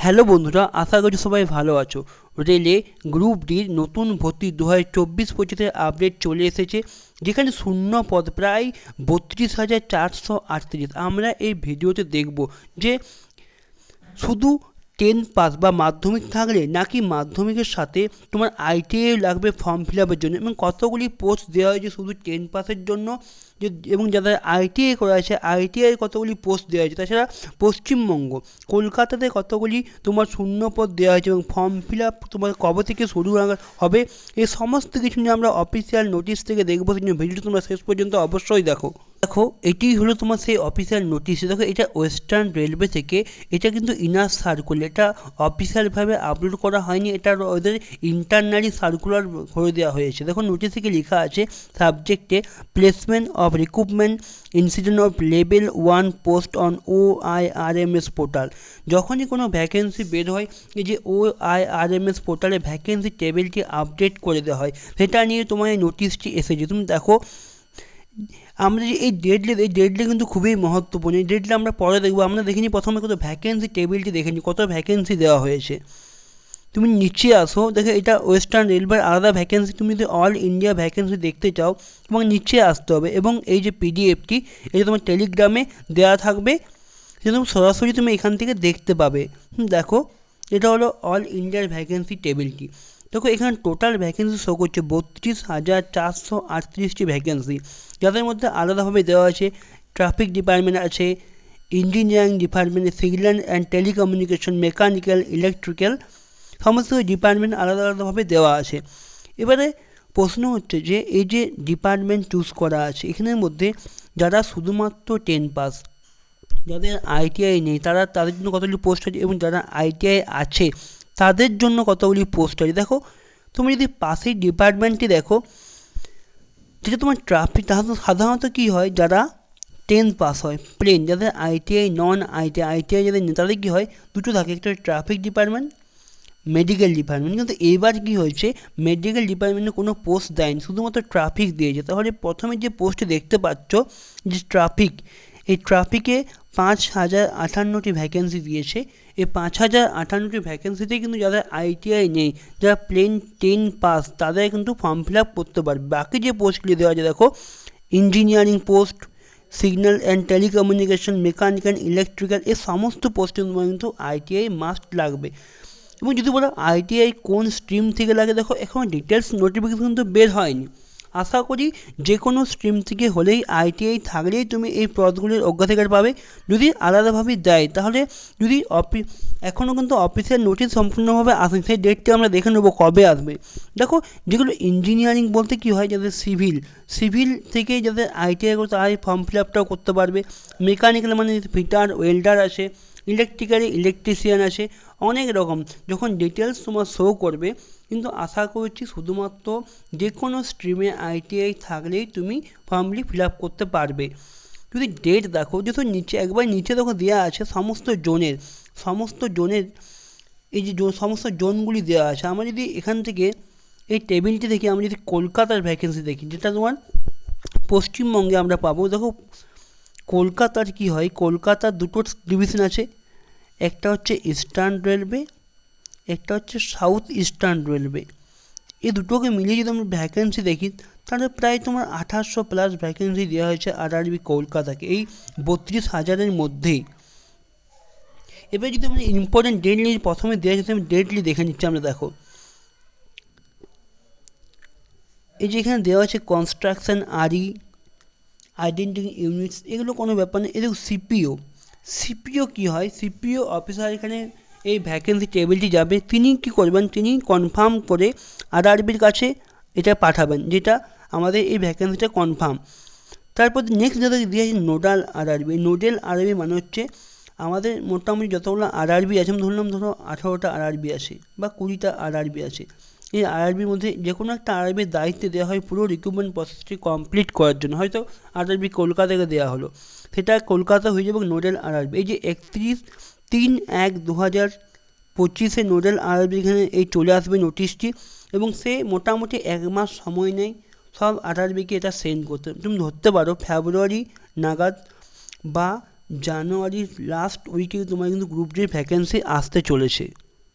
Hello বন্ধুরা, আশা করি সবাই ভালো আছো। রেলে গ্রুপ ডির নতুন ভর্তি 2024-25 আপডেট চলে এসেছে, যেখানে শূন্য পদ প্রায় 32,438। আমরা এই ভিডিওতে দেখব যে শুধু 10 পাস বা মাধ্যমিক থাকলে নাকি মাধ্যমিকের সাথে তোমার আইটিআই লাগবে ফর্ম ফিল আপের জন্য, এবং কতগুলি পোস্ট দেওয়া হয়েছে শুধু 10 পাসের জন্য, এবং যাদের আইটিআই করা আছে আইটিআই কতগুলি পোস্ট দেওয়া হয়েছে। তাছাড়া পশ্চিমবঙ্গ কলকাতাতে কতগুলি তোমার শূন্য পদ দেওয়া হয়েছে এবং ফর্ম ফিল আপ তোমার কবে থেকে শুরু হবে, এই সমস্ত কিছু নিয়ে আমরা অফিসিয়াল নোটিশ থেকে দেখবো। সেই জন্য ভিডিওটি তোমরা শেষ পর্যন্ত অবশ্যই দেখো। এটি হলো তোমার সেই অফিসিয়াল নোটিশ। দেখো, এটা ওয়েস্টার্ন রেলওয়ে থেকে, এটা কিন্তু ইনার সার্কুলার, এটা অফিসিয়ালভাবে আপলোড করা হয়নি, এটা ওদের ইন্টারনালি সার্কুলার করে দেওয়া হয়েছে। দেখো, নোটিশ থেকে লেখা আছে সাবজেক্টে placement of recruitment institute of level 1 post on OIRMS portal. যখনই কোনো ভ্যাকেন্সি বের হয়, এই যে OIRMS পোর্টালে ভ্যাকেন্সি টেবিলটি আপডেট করে দেওয়া হয়, সেটা নিয়ে তোমার এই নোটিশটি এসেছে। তুমি দেখো, আমরা যে এই ডেটলি কিন্তু খুবই মহত্বপূর্ণ। এই ডেটলি আমরা পরে দেখবো। আমরা দেখিনি প্রথমে কত ভ্যাকেন্সি টেবিলটি দেখে নিই, কত ভ্যাকেন্সি দেওয়া হয়েছে। তুমি নিচে আসো, দেখো এটা ওয়েস্টার্ন রেলওয়ের আলাদা ভ্যাকেন্সি। তুমি যদি অল ইন্ডিয়া ভ্যাকেন্সি দেখতে চাও তোমাকে নিচে আসতে হবে, এবং এই যে পিডিএফটি এটা তোমার টেলিগ্রামে দেওয়া থাকবে, সেটা তুমি সরাসরি তুমি এখান থেকে দেখতে পাবে। দেখো, এটা হলো অল ইন্ডিয়ার ভ্যাকেন্সি টেবিলটি। দেখো, এখানে টোটাল ভ্যাকেন্সি শো করছে 32,438টি ভ্যাকেন্সি, যাদের মধ্যে আলাদাভাবে দেওয়া আছে ট্রাফিক ডিপার্টমেন্ট আছে, engineering department, signal and telecommunication, mechanical, electrical, সমস্ত ডিপার্টমেন্ট আলাদা আলাদাভাবে দেওয়া আছে। এবারে প্রশ্ন হচ্ছে যে এই যে ডিপার্টমেন্ট চুজ করা আছে, এখানের মধ্যে যারা শুধুমাত্র 10 পাস, যাদের আইটিআই নেই, তাদের জন্য কতগুলি পোস্ট আছে, এবং যারা আইটিআই আছে তাদের জন্য কতগুলি পোস্ট আছে। দেখো, তুমি যদি পাশের ডিপার্টমেন্টটি দেখো, যেটা তোমার ট্রাফিক, সাধারণত কী হয়, যারা 10 পাস হয় প্লেন, যাদের আইটিআই নন আইটিআই যাদের নেই, তাদের কী হয়, দুটো থাকে, একটা ট্রাফিক ডিপার্টমেন্ট, মেডিকেল ডিপার্টমেন্ট। কিন্তু এবার কী হয়েছে, মেডিকেল ডিপার্টমেন্টে কোনো পোস্ট দেয়নি, শুধুমাত্র ট্রাফিক দিয়েছে। তাহলে প্রথমে যে পোস্টটি দেখতে পাচ্ছ যে ট্রাফিক, এই ট্রাফিকে 5,058টি ভ্যাকেন্সি দিয়েছে। এই 5,058টি ভ্যাকেন্সিতেই কিন্তু যাদের আইটিআই নেই, যারা প্লেন 10 পাস, তাদের কিন্তু ফর্ম ফিল আপ করতে পারবে। বাকি যে পোস্টগুলি দেওয়া আছে, দেখো engineering post, signal and telecommunication, mechanical, electrical, এই সমস্ত পোস্টে কিন্তু আইটিআই মাস্ট লাগবে। এবং যদি বলো আইটিআই কোন স্ট্রিম থেকে লাগে, দেখো এখন ডিটেলস নোটিফিকেশন কিন্তু বের হয়নি। আশা করি যে কোনো স্ট্রিম থেকে হলেই, আইটিআই থাকলেই তুমি এই পদগুলির অগ্রাধিকার পাবে। যদি আলাদাভাবে দেয়, তাহলে যদি এখনও কিন্তু অফিসিয়াল নোটিশ সম্পূর্ণভাবে আসে, সেই ডেটটি আমরা দেখে নেবো কবে আসবে। দেখো, যেগুলো ইঞ্জিনিয়ারিং বলতে কী হয়, যাদের সিভিল থেকে যাদের আইটিআই করতে, তারাই ফর্ম ফিল আপটাও করতে পারবে। মেকানিক্যাল মানে ফিটার, ওয়েল্ডার আছে, ইলেকট্রিক্যালি ইলেকট্রিশিয়ান আছে, অনেক রকম। যখন ডিটেলস তোমার শো করবে, কিন্তু আশা করছি শুধুমাত্র যে কোনো স্ট্রিমে আইটিআই থাকলেই তুমি ফর্মটি ফিল আপ করতে পারবে। যদি ডেট দেখো, যেহেতু নিচে একবার নিচে দেখো দেওয়া আছে সমস্ত জোনের এই যে সমস্ত জোনগুলি দেওয়া আছে। আমরা যদি এখান থেকে এই টেবিলটি দেখি, আমরা যদি কলকাতার ভ্যাকেন্সি দেখি, যেটা তোমার পশ্চিমবঙ্গে আমরা পাবো। দেখো, কলকাতার কি হয়, কলকাতার দুটো ডিভিশন আছে, একটা হচ্ছে ইস্টার্ন রেলওয়ে, একটা হচ্ছে সাউথ ইস্টার্ন রেলওয়ে। এই দুটোকে মিলিয়ে যদি আমরা ভ্যাকেন্সি দেখি, তাহলে প্রায় তোমার 2800+ ভ্যাকেন্সি দেওয়া হয়েছে আরআরবি কলকাতাকে, এই 32,000-এর মধ্যেই। এবার যদি আমরা ইম্পর্টেন্ট ডেটলি প্রথমে দেওয়া হয়েছে, আমি ডেটলি দেখে নিচ্ছি। আমরা দেখো, এই যে এখানে দেওয়া আছে কনস্ট্রাকশন, আইডেন্টিটি ইউনিটস, এগুলো কোনো ব্যাপার নেই। এদের সিপিও কী হয়, সিপিও অফিসার এখানে এই ভ্যাকেন্সি টেবিলটি যাবে, তিনি কি করবেন, তিনি কনফার্ম করে আরআরবির কাছে এটা পাঠাবেন, যেটা আমাদের এই ভ্যাকেন্সিটা কনফার্ম। তারপর নেক্সট যেটা দিয়েছে নোডাল আরআরবি মানে হচ্ছে আমাদের মোটামুটি যতগুলো আরআরবি আছে, ধরো 18টা আরআরবি আছে বা 20টা আরআরবি আছে। এই আরআরবির মধ্যে যে কোনো একটা আরআরবির দায়িত্বে দেওয়া হয় পুরো রিক্রুটমেন্ট প্রসেসটি কমপ্লিট করার জন্য। হয়তো আরআরবি কলকাতাকে দেওয়া হলো, সেটা কলকাতা হয়ে যাবে নোডাল আরআরবি। এই যে 31/3/2025 নোডাল আরআরবি এখানে এই চলে আসবে নোটিশটি, এবং সে মোটামুটি 1 মাস সময় নেয় সব আরআরবিকে এটা সেন্ড করতে। তুমি ধরতে পারো ফেব্রুয়ারি নাগাদ বা জানুয়ারির লাস্ট উইকে তোমার কিন্তু গ্রুপ ডির ভ্যাকেন্সি আসতে চলেছে।